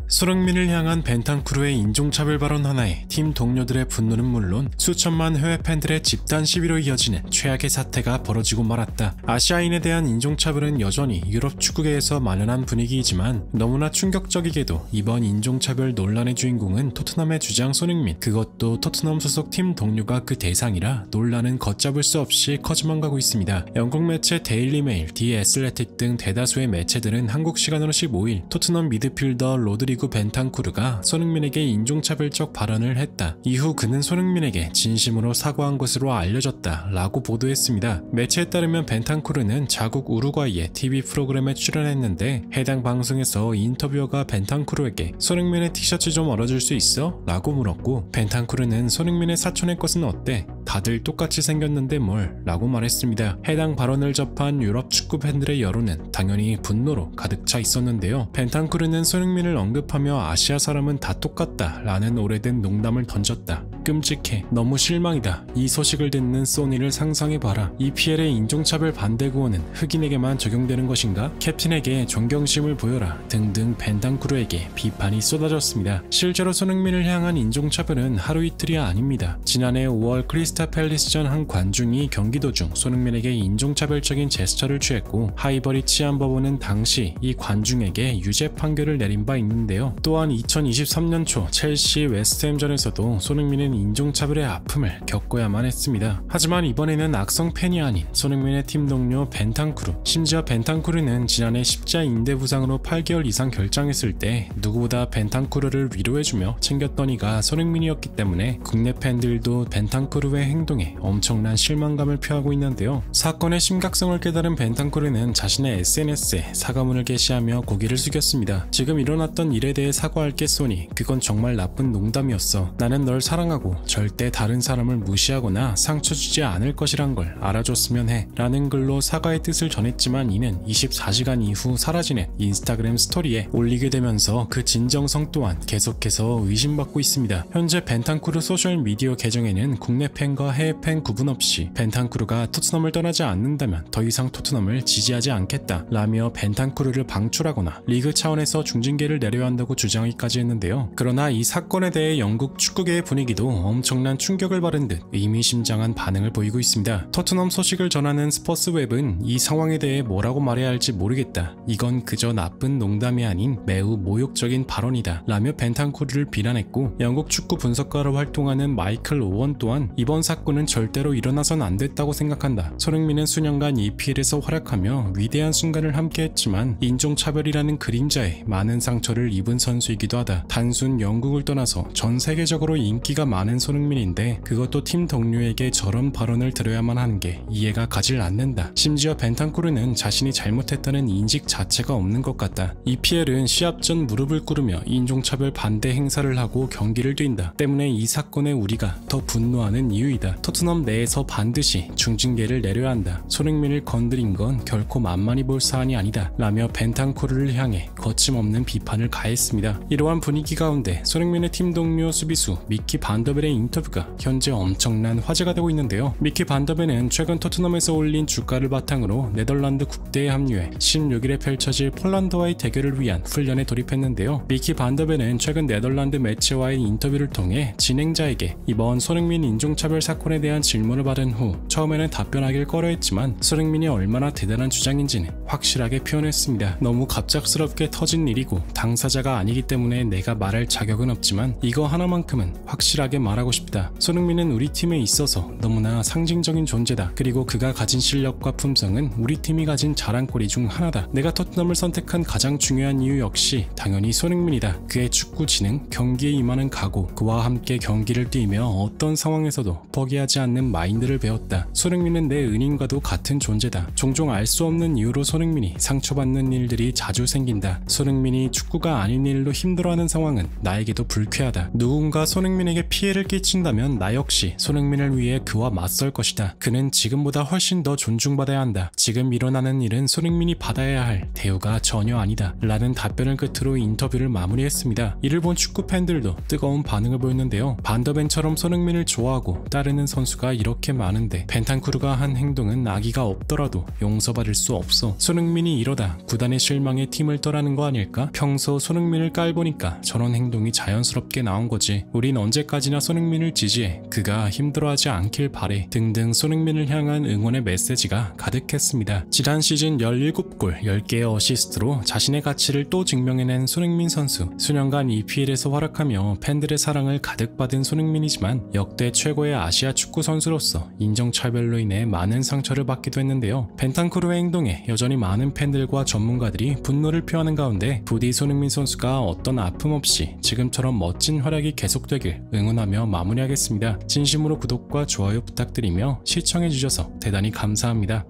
손흥민을 향한 벤탄쿠르의 인종차별 발언 하나에 팀 동료들의 분노는 물론 수천만 해외 팬들의 집단 시위로 이어지는 최악의 사태가 벌어지고 말았다. 아시아인에 대한 인종차별은 여전히 유럽 축구계에서 만연한 분위기이지만 너무나 충격적이게도 이번 인종차별 논란의 주인공은 토트넘의 주장 손흥민, 그것도 토트넘 소속 팀 동료가 그 대상이라 논란은 걷잡을 수 없이 커져만 가고 있습니다. 영국 매체 데일리 메일, 디 애슬레틱 등 대다수의 매체들은 한국 시간으로 15일 토트넘 미드필더 로드리구 벤탄쿠르가 손흥민에게 인종차별적 발언을 했다. 이후 그는 손흥민에게 진심으로 사과한 것으로 알려졌다 라고 보도했습니다. 매체에 따르면 벤탄쿠르는 자국 우루과이의 TV 프로그램에 출연했는데 해당 방송에서 인터뷰어가 벤탄쿠르에게 손흥민의 티셔츠 좀 얼어줄 수 있어? 라고 물었고 벤탄쿠르는 손흥민의 사촌의 것은 어때? 다들 똑같이 생겼는데 뭘? 라고 말했습니다. 해당 발언을 접한 유럽 축구 팬들의 여론은 당연히 분노로 가득 차 있었는데요. 벤탄쿠르는 손흥민을 언급하며 아시아 사람은 다 똑같다 라는 오래된 농담을 던졌다. 끔찍해. 너무 실망이다. 이 소식을 듣는 소니를 상상해봐라. EPL의 인종차별 반대 구호는 흑인에게만 적용되는 것인가? 캡틴에게 존경심을 보여라. 등등 벤탄쿠르에게 비판이 쏟아졌습니다. 실제로 손흥민을 향한 인종차별은 하루 이틀이 아닙니다. 지난해 5월 크리스탈 팰리스전 한 관중이 경기 도중 손흥민에게 인종차별적인 제스처를 취했고 하이버리 치안법원은 당시 이 관중에게 유죄 판결을 내린 바 있는데요. 또한 2023년 초 첼시 웨스트햄전에서도 손흥민은 인종차별의 아픔을 겪어야만 했습니다. 하지만 이번에는 악성 팬이 아닌 손흥민의 팀 동료 벤탄쿠르, 심지어 벤탄쿠르는 지난해 십자 인대 부상으로 8개월 이상 결장했을 때 누구보다 벤탄쿠르를 위로해주며 챙겼던 이가 손흥민이었기 때문에 국내 팬들도 벤탄쿠르의 행동에 엄청난 실망감을 표하고 있는데요. 사건의 심각성을 깨달은 벤탄쿠르는 자신의 SNS에 사과문을 게시하며 고개를 숙였습니다. 지금 일어났던 일에 대해 사과할게 소니. 그건 정말 나쁜 농담이었어. 나는 널 사랑하고 절대 다른 사람을 무시하거나 상처 주지 않을 것이란 걸 알아줬으면 해 라는 글로 사과의 뜻을 전했지만 이는 24시간 이후 사라지는 인스타그램 스토리에 올리게 되면서 그 진정성 또한 계속해서 의심받고 있습니다. 현재 벤탄쿠르 소셜미디어 계정에는 국내 팬과 해외 팬 구분 없이 벤탄쿠르가 토트넘을 떠나지 않는다면 더 이상 토트넘을 지지하지 않겠다 라며 벤탄쿠르를 방출하거나 리그 차원에서 중징계를 내려야 한다고 주장하기까지 했는데요. 그러나 이 사건에 대해 영국 축구계의 분위기도 엄청난 충격을 받은 듯 의미심장한 반응을 보이고 있습니다. 토트넘 소식을 전하는 스포츠웹은 이 상황에 대해 뭐라고 말해야 할지 모르겠다. 이건 그저 나쁜 농담이 아닌 매우 모욕적인 발언이다 라며 벤탄쿠르를 비난했고 영국 축구 분석가로 활동하는 마이클 오원 또한 이번 사건은 절대로 일어나선 안 됐다고 생각한다. 손흥민은 수년간 EPL에서 활약하며 위대한 순간을 함께했지만 인종차별이라는 그림자에 많은 상처를 입은 선수이기도 하다. 단순 영국을 떠나서 전 세계적으로 인기가 많은 손흥민인데 그것도 팀 동료에게 저런 발언을 들어야만 하는 게 이해가 가질 않는다. 심지어 벤탄쿠르는 자신이 잘못했다는 인식 자체가 없는 것 같다. EPL은 시합 전 무릎을 꿇으며 인종차별 반대 행사를 하고 경기를 뛴다. 때문에 이 사건에 우리가 더 분노하는 이유이다. 토트넘 내에서 반드시 중징계를 내려야 한다. 손흥민을 건드린 건 결코 만만히 볼 사안이 아니다 라며 벤탄쿠르를 향해 거침없는 비판을 가했습니다. 이러한 분위기 가운데 손흥민의 팀 동료 수비수 미키 반더벨의 인터뷰가 현재 엄청난 화제가 되고 있는데요. 미키 반더벨은 최근 토트넘에서 올린 주가를 바탕으로 네덜란드 국대에 합류해 16일에 펼쳐질 폴란드와의 대결을 위한 훈련에 돌입했는데요. 미키 반더벨은 최근 네덜란드 매체와의 인터뷰를 통해 진행자에게 이번 손흥민 인종차별 사건에 대한 질문을 받은 후 처음에는 답변하길 꺼려했지만 손흥민이 얼마나 대단한 주장인지는 확실하게 표현했습니다. 너무 갑작스럽게 터진 일이고 당사자가 아니기 때문에 내가 말할 자격은 없지만 이거 하나만큼은 확실하게 말하고 싶다. 손흥민은 우리 팀에 있어서 너무나 상징적인 존재다. 그리고 그가 가진 실력과 품성은 우리 팀이 가진 자랑거리 중 하나다. 내가 토트넘을 선택한 가장 중요한 이유 역시 당연히 손흥민이다. 그의 축구 지능, 경기에 임하는 각오, 그와 함께 경기를 뛰며 어떤 상황에서도 포기하지 않는 마인드를 배웠다. 손흥민은 내 은인과도 같은 존재다. 종종 알 수 없는 이유로 손흥민이 상처받는 일들이 자주 생긴다. 손흥민이 축구가 아닌 일로 힘들어하는 상황은 나에게도 불쾌하다. 누군가 손흥민에게 피해를 끼친다면 나 역시 손흥민을 위해 그와 맞설 것이다. 그는 지금보다 훨씬 더 존중받아야 한다. 지금 일어나는 일은 손흥민이 받아야 할 대우가 전혀 아니다 라는 답변을 끝으로 인터뷰를 마무리했습니다. 이를 본 축구 팬들도 뜨거운 반응을 보였는데요. 반더벤처럼 손흥민을 좋아하고 따라 따르는 선수가 이렇게 많은데 벤탄쿠르가 한 행동은 악의가 없더라도 용서받을 수 없어. 손흥민이 이러다 구단의 실망에 팀을 떠나는 거 아닐까? 평소 손흥민을 깔보니까 저런 행동이 자연스럽게 나온 거지. 우린 언제까지나 손흥민을 지지해. 그가 힘들어하지 않길 바래. 등등 손흥민을 향한 응원의 메시지가 가득했습니다. 지난 시즌 17골 10개의 어시스트로 자신의 가치를 또 증명해낸 손흥민 선수. 수년간 EPL에서 활약하며 팬들의 사랑을 가득 받은 손흥민이지만 역대 최고의 아시아 축구 선수로서 인종차별로 인해 많은 상처를 받기도 했는데요. 벤탄쿠르의 행동에 여전히 많은 팬들과 전문가들이 분노를 표하는 가운데 부디 손흥민 선수가 어떤 아픔 없이 지금처럼 멋진 활약이 계속되길 응원하며 마무리하겠습니다. 진심으로 구독과 좋아요 부탁드리며 시청해주셔서 대단히 감사합니다.